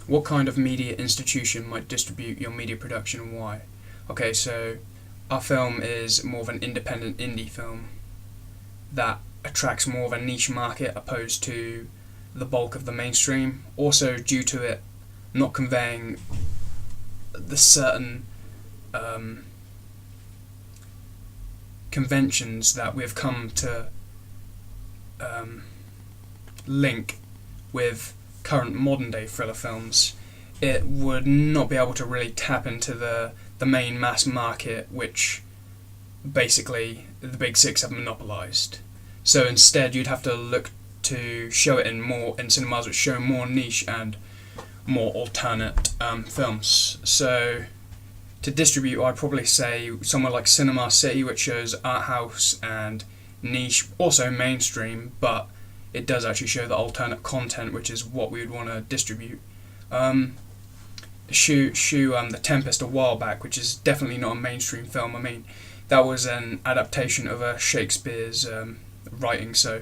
what kind of media institution might distribute your media production and why? Okay, so our film is more of an independent indie film that attracts more of a niche market opposed to the bulk of the mainstream. Also, due to it not conveying the certain conventions that we have come to link with current modern day thriller films, it would not be able to really tap into the main mass market, which basically the big six have monopolised. So instead you'd have to look to show it in cinemas which show more niche and more alternate films. So to distribute, I'd probably say somewhere like Cinema City, which shows art house and niche, also mainstream, but it does actually show the alternate content, which is what we would want to distribute. The Tempest a while back, which is definitely not a mainstream film. I mean, that was an adaptation of a Shakespeare's writing, so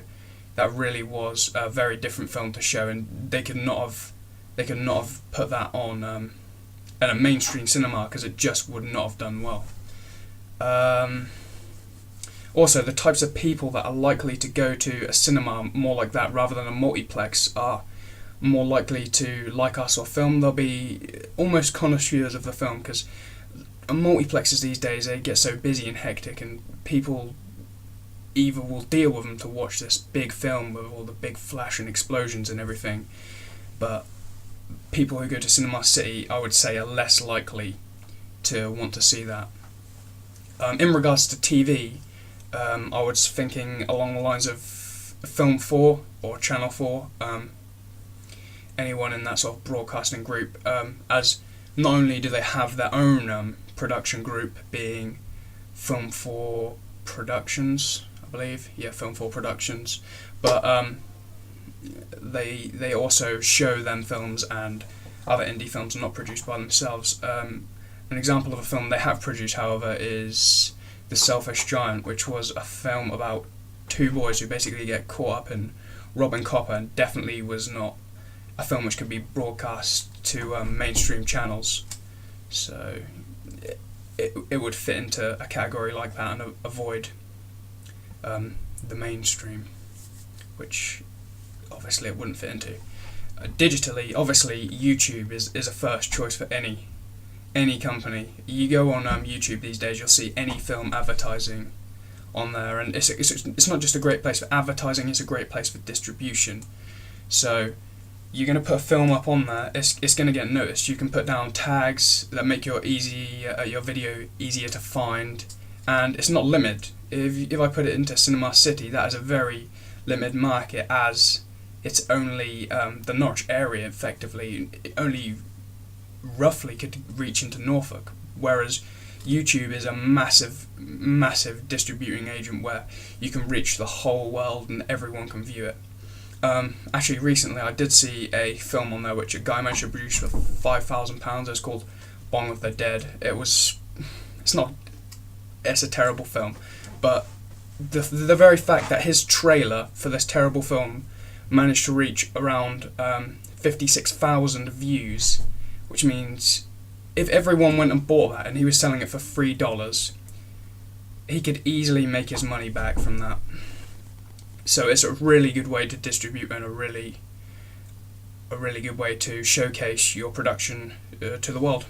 that really was a very different film to show, and they could not have put that on at a mainstream cinema because it just would not have done well. Also, the types of people that are likely to go to a cinema more like that rather than a multiplex are more likely to like our sort of film. They'll be almost connoisseurs of the film, because multiplexes these days, they get so busy and hectic, and people either will deal with them to watch this big film with all the big flash and explosions and everything, but people who go to Cinema City, I would say, are less likely to want to see that. In regards to TV, I was thinking along the lines of Film 4 or Channel 4, anyone in that sort of broadcasting group, as not only do they have their own production group, being Film 4 Productions, I believe, Film 4 Productions, but they also show them films and other indie films not produced by themselves. An example of a film they have produced, however, is The Selfish Giant, which was a film about two boys who basically get caught up in robbing copper, and definitely was not a film which could be broadcast to mainstream channels. So it would fit into a category like that and avoid the mainstream, which obviously it wouldn't fit into. Digitally, obviously YouTube is a first choice for any company. You go on YouTube these days, you'll see any film advertising on there, and it's not just a great place for advertising, it's a great place for distribution. So you're going to put a film up on there, it's going to get noticed. You can put down tags that make your video easier to find, and it's not limited. If I put it into Cinema City, that is a very limited market, as it's only the Norwich area, effectively. It only roughly could reach into Norfolk, whereas YouTube is a massive distributing agent where you can reach the whole world and everyone can view it. Actually, recently I did see a film on there which a guy managed to produce for £5,000. It's called Bong of the Dead. It's a terrible film, but the very fact that his trailer for this terrible film managed to reach around 56,000 views, which means if everyone went and bought that and he was selling it for $3, he could easily make his money back from that. So it's a really good way to distribute, and a really good way to showcase your production to the world.